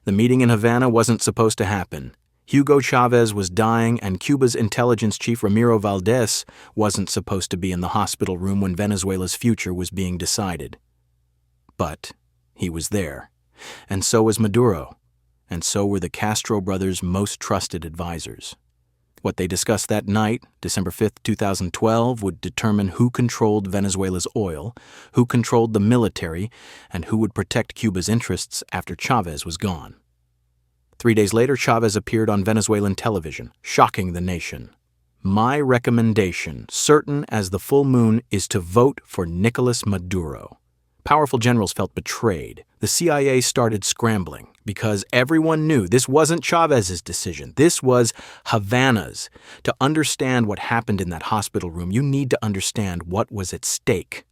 The meeting in Havana wasn't supposed to happen. Hugo Chávez was dying, and Cuba's intelligence chief Ramiro Valdés wasn't supposed to be in the hospital room when Venezuela's future was being decided. But he was there, and so was Maduro, and so were the Castro brothers' most trusted advisors. What they discussed that night, December 5, 2012, would determine who controlled Venezuela's oil, who controlled the military, and who would protect Cuba's interests after Chávez was gone. 3 days later, Chávez appeared on Venezuelan television, shocking the nation. My recommendation, certain as the full moon, is to vote for Nicolás Maduro. Powerful generals felt betrayed. The CIA started scrambling because everyone knew this wasn't Chávez's decision. This was Havana's. To understand what happened in that hospital room, you need to understand what was at stake.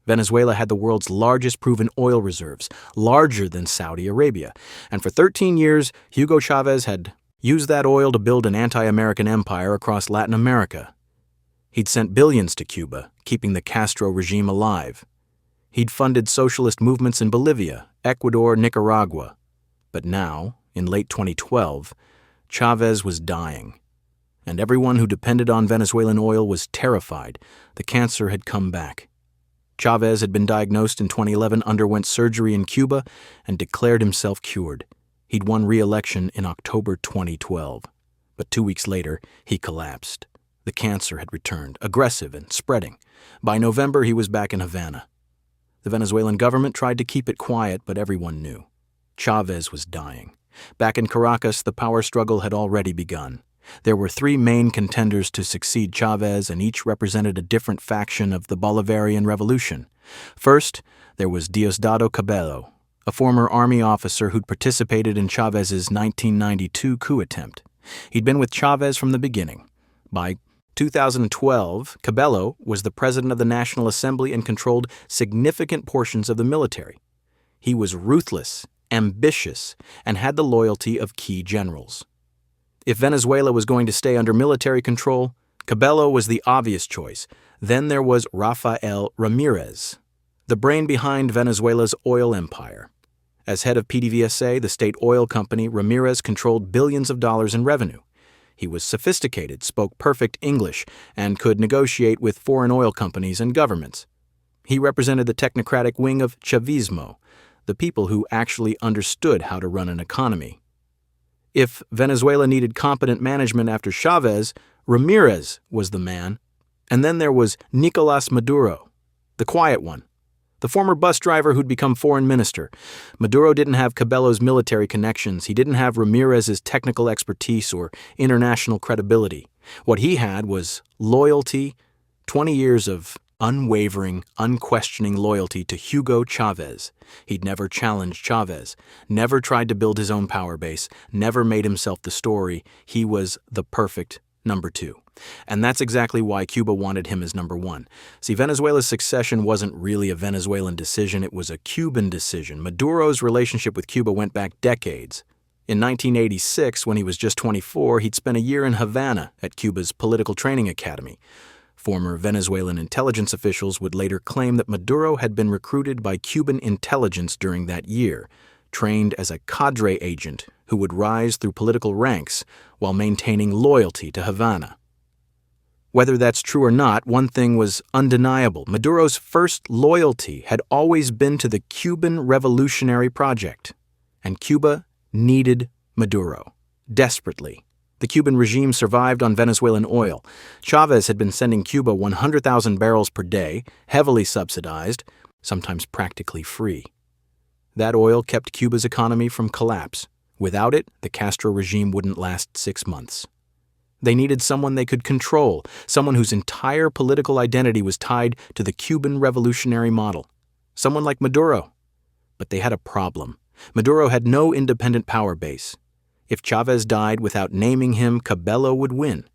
Venezuela had the world's largest proven oil reserves, larger than Saudi Arabia. And for 13 years, Hugo Chávez had used that oil to build an anti-American empire across Latin America. He'd sent billions to Cuba, keeping the Castro regime alive. He'd funded socialist movements in Bolivia, Ecuador, Nicaragua. But now, in late 2012, Chávez was dying. And everyone who depended on Venezuelan oil was terrified. The cancer had come back. Chávez had been diagnosed in 2011, underwent surgery in Cuba, and declared himself cured. He'd won re-election in October 2012. But 2 weeks later, he collapsed. The cancer had returned, aggressive and spreading. By November, he was back in Havana. The Venezuelan government tried to keep it quiet, but everyone knew. Chávez was dying. Back in Caracas, the power struggle had already begun. There were 3 main contenders to succeed Chávez, and each represented a different faction of the Bolivarian Revolution. First, there was Diosdado Cabello, a former army officer who'd participated in Chávez's 1992 coup attempt. He'd been with Chávez from the beginning. By 2012, Cabello was the president of the National Assembly and controlled significant portions of the military. He was ruthless, ambitious, and had the loyalty of key generals. If Venezuela was going to stay under military control, Cabello was the obvious choice. Then there was Rafael Ramirez, the brain behind Venezuela's oil empire. As head of PDVSA, the state oil company, Ramirez controlled billions of dollars in revenue. He was sophisticated, spoke perfect English, and could negotiate with foreign oil companies and governments. He represented the technocratic wing of Chavismo, the people who actually understood how to run an economy. If Venezuela needed competent management after Chávez, Ramirez was the man. And then there was Nicolás Maduro, the quiet one, the former bus driver who'd become foreign minister. Maduro didn't have Cabello's military connections. He didn't have Ramirez's technical expertise or international credibility. What he had was loyalty, 20 years of unwavering, unquestioning loyalty to Hugo Chávez. He'd never challenged Chávez, never tried to build his own power base, never made himself the story. He was the perfect number 2. And that's exactly why Cuba wanted him as number 1. See, Venezuela's succession wasn't really a Venezuelan decision, it was a Cuban decision. Maduro's relationship with Cuba went back decades. In 1986, when he was just 24, he'd spent a year in Havana at Cuba's political training academy. Former Venezuelan intelligence officials would later claim that Maduro had been recruited by Cuban intelligence during that year, trained as a cadre agent who would rise through political ranks while maintaining loyalty to Havana. Whether that's true or not, one thing was undeniable. Maduro's first loyalty had always been to the Cuban Revolutionary Project, and Cuba needed Maduro, desperately. The Cuban regime survived on Venezuelan oil. Chávez had been sending Cuba 100,000 barrels per day, heavily subsidized, sometimes practically free. That oil kept Cuba's economy from collapse. Without it, the Castro regime wouldn't last 6 months. They needed someone they could control, someone whose entire political identity was tied to the Cuban revolutionary model. Someone like Maduro. But they had a problem. Maduro had no independent power base. If Chávez died without naming him, Cabello would win.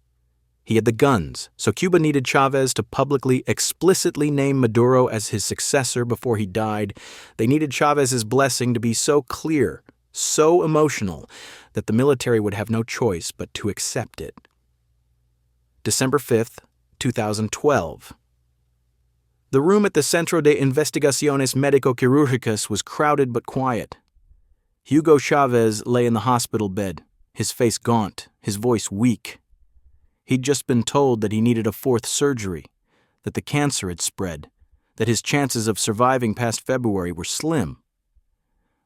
He had the guns, so Cuba needed Chávez to publicly, explicitly name Maduro as his successor before he died. They needed Chávez's blessing to be so clear, so emotional, that the military would have no choice but to accept it. December 5th, 2012. The room at the Centro de Investigaciones Médico-Quirúrgicas was crowded but quiet. Hugo Chávez lay in the hospital bed, his face gaunt, his voice weak. He'd just been told that he needed a fourth surgery, that the cancer had spread, that his chances of surviving past February were slim.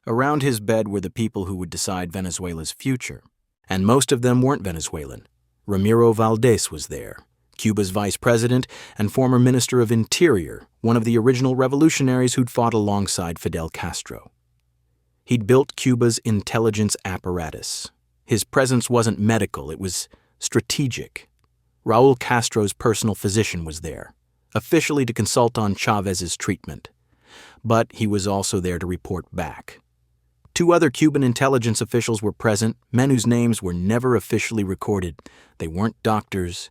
Around his bed were the people who would decide Venezuela's future, and most of them weren't Venezuelan. Ramiro Valdés was there, Cuba's vice president and former minister of Interior, one of the original revolutionaries who'd fought alongside Fidel Castro. He'd built Cuba's intelligence apparatus. His presence wasn't medical, it was strategic. Raúl Castro's personal physician was there, officially to consult on Chávez's treatment. But he was also there to report back. 2 other Cuban intelligence officials were present, men whose names were never officially recorded. They weren't doctors,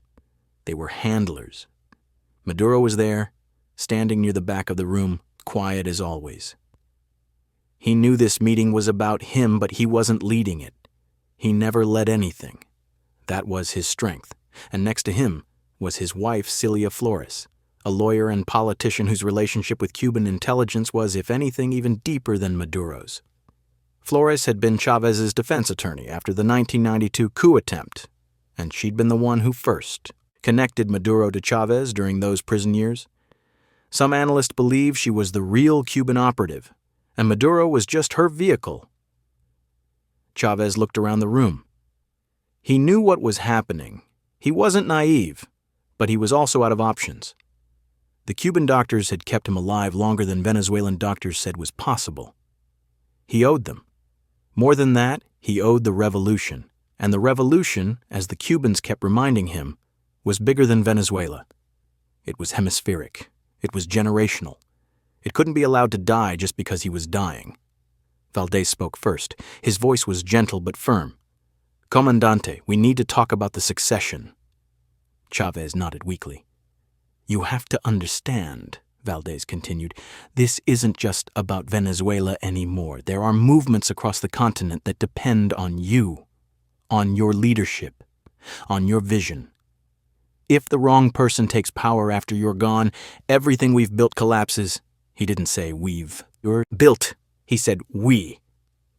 they were handlers. Maduro was there, standing near the back of the room, quiet as always. He knew this meeting was about him, but he wasn't leading it. He never led anything. That was his strength. And next to him was his wife, Celia Flores, a lawyer and politician whose relationship with Cuban intelligence was, if anything, even deeper than Maduro's. Flores had been Chávez's defense attorney after the 1992 coup attempt, and she'd been the one who first connected Maduro to Chávez during those prison years. Some analysts believe she was the real Cuban operative, and Maduro was just her vehicle. Chávez looked around the room. He knew what was happening. He wasn't naive, but he was also out of options. The Cuban doctors had kept him alive longer than Venezuelan doctors said was possible. He owed them. More than that, he owed the revolution. And the revolution, as the Cubans kept reminding him, was bigger than Venezuela. It was hemispheric. It was generational. It couldn't be allowed to die just because he was dying. Valdés spoke first. His voice was gentle but firm. "Comandante, we need to talk about the succession." Chávez nodded weakly. "You have to understand," Valdés continued, "this isn't just about Venezuela anymore. There are movements across the continent that depend on you, on your leadership, on your vision. If the wrong person takes power after you're gone, everything we've built collapses." He didn't say we've. "You're built." He said we.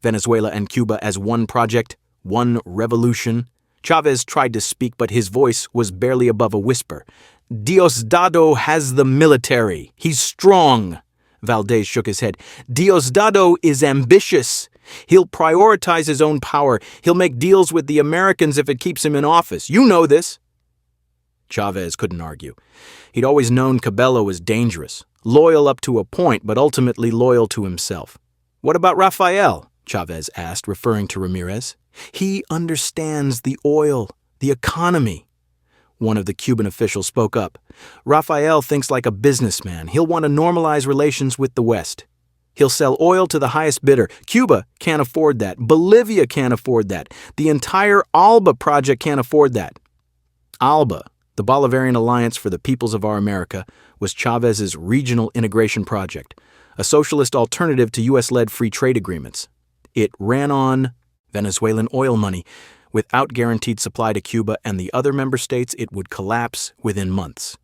Venezuela and Cuba as one project, one revolution. Chávez tried to speak, but his voice was barely above a whisper. "Diosdado has the military. He's strong." Valdés shook his head. "Diosdado is ambitious. He'll prioritize his own power. He'll make deals with the Americans if it keeps him in office. You know this." Chávez couldn't argue. He'd always known Cabello was dangerous, loyal up to a point, but ultimately loyal to himself. "What about Rafael?" Chávez asked, referring to Ramirez. "He understands the oil, the economy." One of the Cuban officials spoke up. "Rafael thinks like a businessman. He'll want to normalize relations with the West. He'll sell oil to the highest bidder. Cuba can't afford that. Bolivia can't afford that. The entire ALBA project can't afford that." ALBA, the Bolivarian Alliance for the Peoples of Our America, was Chávez's regional integration project, a socialist alternative to U.S.-led free trade agreements. It ran on Venezuelan oil money. Without guaranteed supply to Cuba and the other member states, it would collapse within months.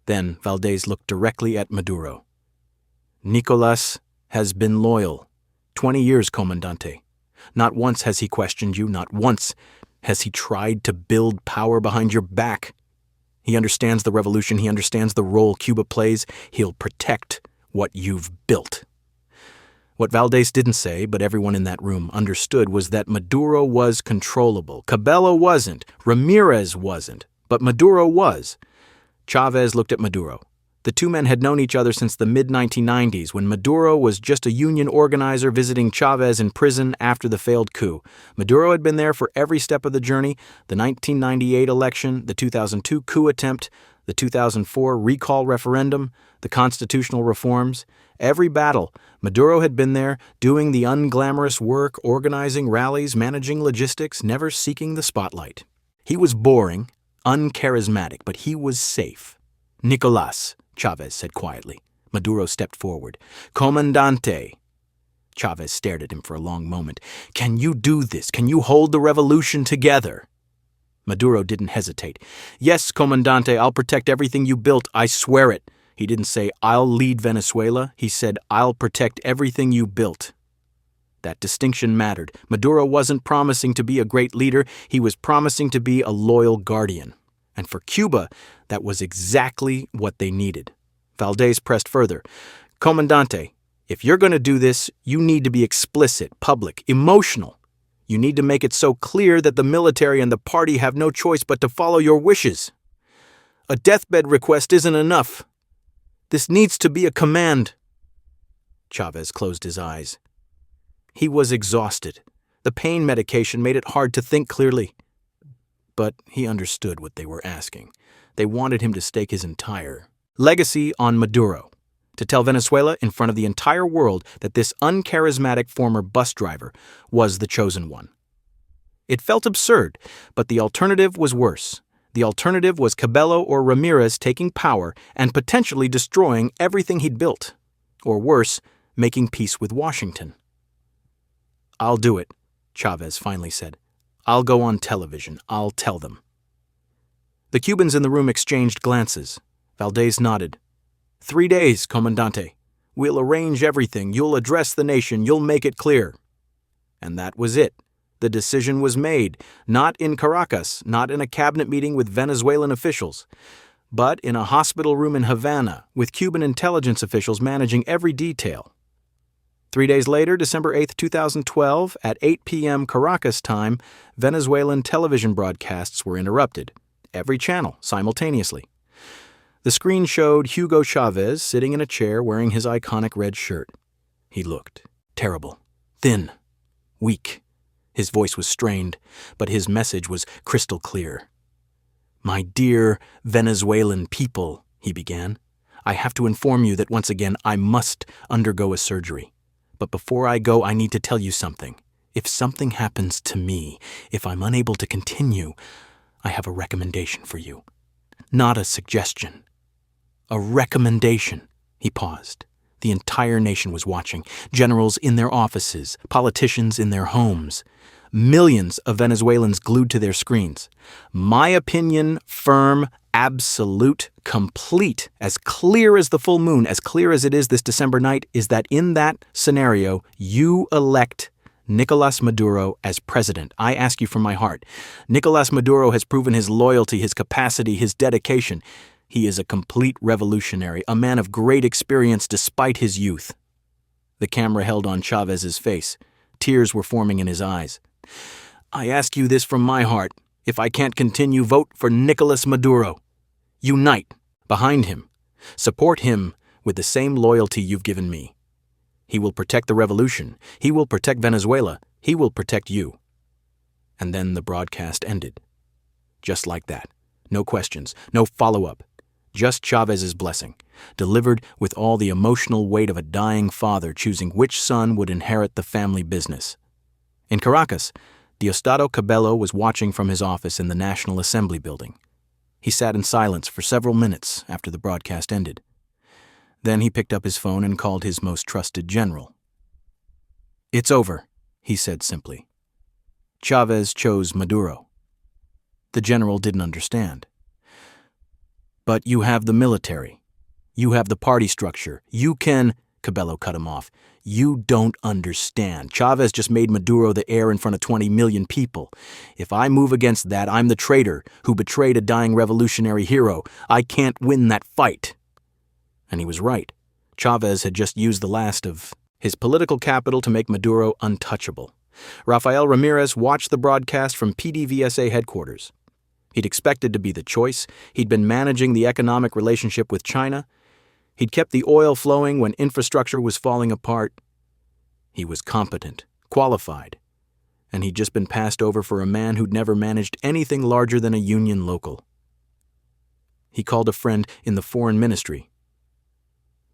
Then Valdés looked directly at Maduro. "Nicolás has been loyal. 20 years, Comandante. Not once has he questioned you, not once has he tried to build power behind your back. He understands the revolution, he understands the role Cuba plays. He'll protect what you've built." What Valdés didn't say, but everyone in that room understood, was that Maduro was controllable. Cabello wasn't. Ramirez wasn't. But Maduro was. Chávez looked at Maduro. The two men had known each other since the mid-1990s, when Maduro was just a union organizer visiting Chávez in prison after the failed coup. Maduro had been there for every step of the journey: the 1998 election, the 2002 coup attempt, the 2004 recall referendum, the constitutional reforms. Every battle, Maduro had been there, doing the unglamorous work, organizing rallies, managing logistics, never seeking the spotlight. He was boring, uncharismatic, but he was safe. "Nicolás," Chávez said quietly. Maduro stepped forward. "Comandante." Chávez stared at him for a long moment. "Can you do this? Can you hold the revolution together?" Maduro didn't hesitate. "Yes, Comandante, I'll protect everything you built, I swear it." He didn't say, "I'll lead Venezuela." He said, "I'll protect everything you built." That distinction mattered. Maduro wasn't promising to be a great leader, he was promising to be a loyal guardian. And for Cuba, that was exactly what they needed. Valdez pressed further. Comandante, if you're going to do this, you need to be explicit, public, emotional. You need to make it so clear that the military and the party have no choice but to follow your wishes. A deathbed request isn't enough. This needs to be a command. Chávez closed his eyes. He was exhausted. The pain medication made it hard to think clearly. But he understood what they were asking. They wanted him to stake his entire legacy on Maduro, to tell Venezuela in front of the entire world that this uncharismatic former bus driver was the chosen one. It felt absurd, but the alternative was worse. The alternative was Cabello or Ramirez taking power and potentially destroying everything he'd built. Or worse, making peace with Washington. "I'll do it," Chávez finally said. "I'll go on television. I'll tell them." The Cubans in the room exchanged glances. Valdez nodded. 3 days, Comandante. We'll arrange everything. You'll address the nation. You'll make it clear. And that was it. The decision was made, not in Caracas, not in a cabinet meeting with Venezuelan officials, but in a hospital room in Havana with Cuban intelligence officials managing every detail. 3 days later, December 8, 2012, at 8 p.m. Caracas time, Venezuelan television broadcasts were interrupted, every channel simultaneously. The screen showed Hugo Chávez sitting in a chair wearing his iconic red shirt. He looked terrible, thin, weak. His voice was strained, but his message was crystal clear. "My dear Venezuelan people," he began, "I have to inform you that once again I must undergo a surgery. But before I go, I need to tell you something. If something happens to me, if I'm unable to continue, I have a recommendation for you. Not a suggestion. A recommendation." He paused. The entire nation was watching. Generals in their offices, politicians in their homes. Millions of Venezuelans glued to their screens. "My opinion, firm, absolute, complete, as clear as the full moon, as clear as it is this December night, is that in that scenario, you elect Nicolás Maduro as president. I ask you from my heart. Nicolás Maduro has proven his loyalty, his capacity, his dedication. He is a complete revolutionary, a man of great experience despite his youth." The camera held on Chávez's face. Tears were forming in his eyes. "I ask you this from my heart. If I can't continue, vote for Nicolás Maduro. Unite behind him. Support him with the same loyalty you've given me. He will protect the revolution. He will protect Venezuela. He will protect you." And then the broadcast ended. Just like that. No questions, no follow-up. Just Chávez's blessing, delivered with all the emotional weight of a dying father choosing which son would inherit the family business. In Caracas, Diosdado Cabello was watching from his office in the National Assembly building. He sat in silence for several minutes after the broadcast ended. Then he picked up his phone and called his most trusted general. "It's over," he said simply. Chávez chose Maduro. The general didn't understand. "But you have the military. You have the party structure. You can—" Cabello cut him off. "You don't understand. Chávez just made Maduro the heir in front of 20 million people. If I move against that, I'm the traitor who betrayed a dying revolutionary hero. I can't win that fight." And he was right. Chávez had just used the last of his political capital to make Maduro untouchable. Rafael Ramirez watched the broadcast from PDVSA headquarters. He'd expected to be the choice. He'd been managing the economic relationship with China. He'd kept the oil flowing when infrastructure was falling apart. He was competent, qualified, and he'd just been passed over for a man who'd never managed anything larger than a union local. He called a friend in the foreign ministry.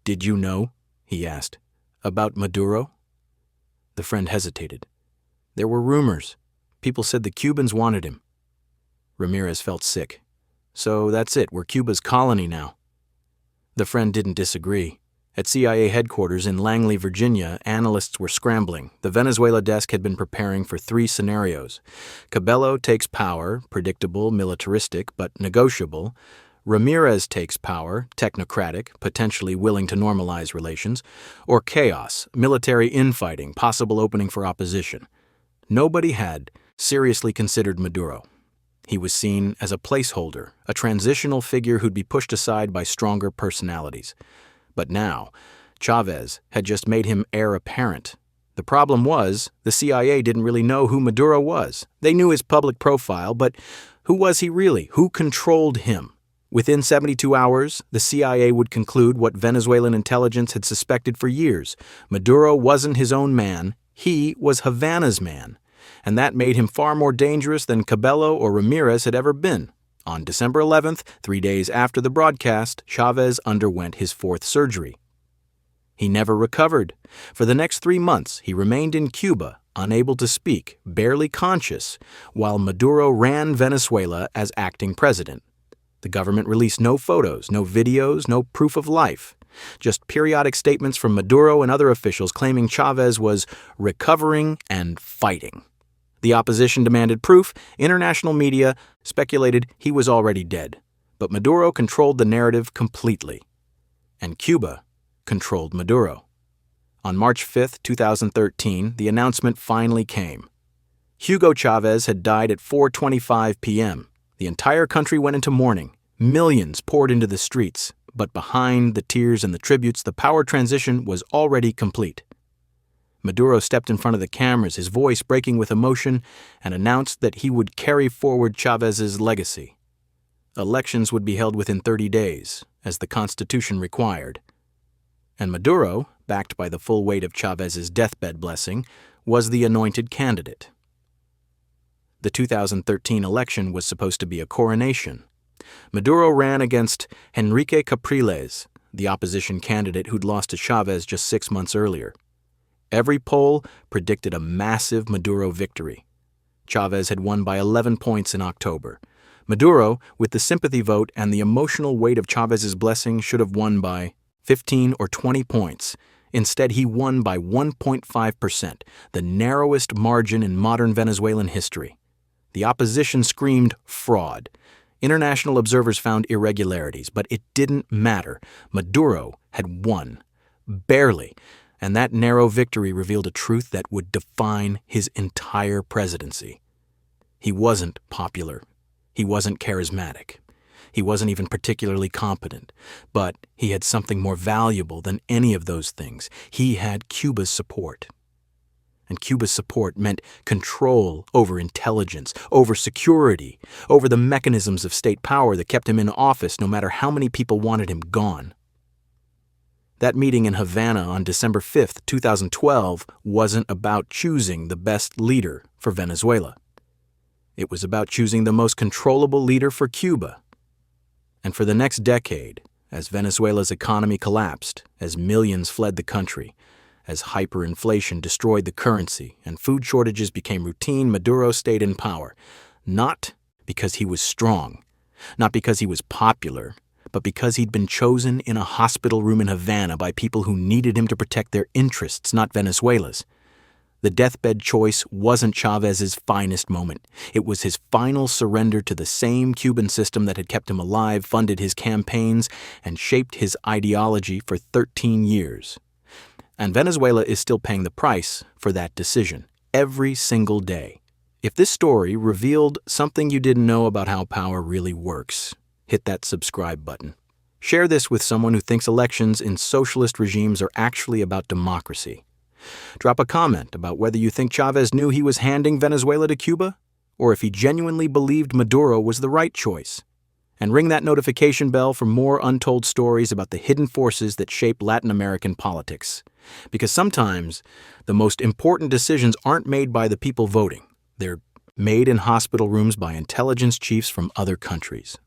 "Did you know," he asked, "about Maduro?" The friend hesitated. "There were rumors. People said the Cubans wanted him." Ramirez felt sick. "So that's it, we're Cuba's colony now." The friend didn't disagree. At CIA headquarters in Langley, Virginia, analysts were scrambling. The Venezuela desk had been preparing for 3 scenarios. Cabello takes power, predictable, militaristic, but negotiable. Ramirez takes power, technocratic, potentially willing to normalize relations, or chaos, military infighting, possible opening for opposition. Nobody had seriously considered Maduro. He was seen as a placeholder, a transitional figure who'd be pushed aside by stronger personalities. But now, Chávez had just made him heir apparent. The problem was, the CIA didn't really know who Maduro was. They knew his public profile, but who was he really? Who controlled him? Within 72 hours, the CIA would conclude what Venezuelan intelligence had suspected for years. Maduro wasn't his own man, he was Havana's man. And that made him far more dangerous than Cabello or Ramirez had ever been. On December 11th, 3 days after the broadcast, Chávez underwent his fourth surgery. He never recovered. For the next 3 months, he remained in Cuba, unable to speak, barely conscious, while Maduro ran Venezuela as acting president. The government released no photos, no videos, no proof of life. Just periodic statements from Maduro and other officials claiming Chávez was recovering and fighting. The opposition demanded proof. International media speculated he was already dead. But Maduro controlled the narrative completely. And Cuba controlled Maduro. On March 5, 2013, the announcement finally came. Hugo Chávez had died at 4:25 p.m. The entire country went into mourning. Millions poured into the streets. But behind the tears and the tributes, the power transition was already complete. Maduro stepped in front of the cameras, his voice breaking with emotion, and announced that he would carry forward Chávez's legacy. Elections would be held within 30 days, as the Constitution required. And Maduro, backed by the full weight of Chávez's deathbed blessing, was the anointed candidate. The 2013 election was supposed to be a coronation. Maduro ran against Enrique Capriles, the opposition candidate who'd lost to Chávez just 6 months earlier. Every poll predicted a massive Maduro victory. Chávez had won by 11 points in October. Maduro, with the sympathy vote and the emotional weight of Chávez's blessing, should have won by 15 or 20 points. Instead, he won by 1.5%, the narrowest margin in modern Venezuelan history. The opposition screamed fraud. International observers found irregularities, but it didn't matter. Maduro had won. Barely. And that narrow victory revealed a truth that would define his entire presidency. He wasn't popular. He wasn't charismatic. He wasn't even particularly competent. But he had something more valuable than any of those things. He had Cuba's support. And Cuba's support meant control over intelligence, over security, over the mechanisms of state power that kept him in office no matter how many people wanted him gone. That meeting in Havana on December 5, 2012, wasn't about choosing the best leader for Venezuela. It was about choosing the most controllable leader for Cuba. And for the next decade, as Venezuela's economy collapsed, as millions fled the country, as hyperinflation destroyed the currency and food shortages became routine, Maduro stayed in power. Not because he was strong, not because he was popular, but because he'd been chosen in a hospital room in Havana by people who needed him to protect their interests, not Venezuela's. The deathbed choice wasn't Chávez's finest moment. It was his final surrender to the same Cuban system that had kept him alive, funded his campaigns, and shaped his ideology for 13 years. And Venezuela is still paying the price for that decision, every single day. If this story revealed something you didn't know about how power really works, hit that subscribe button. Share this with someone who thinks elections in socialist regimes are actually about democracy. Drop a comment about whether you think Chávez knew he was handing Venezuela to Cuba, or if he genuinely believed Maduro was the right choice. And ring that notification bell for more untold stories about the hidden forces that shape Latin American politics. Because sometimes the most important decisions aren't made by the people voting. They're made in hospital rooms by intelligence chiefs from other countries.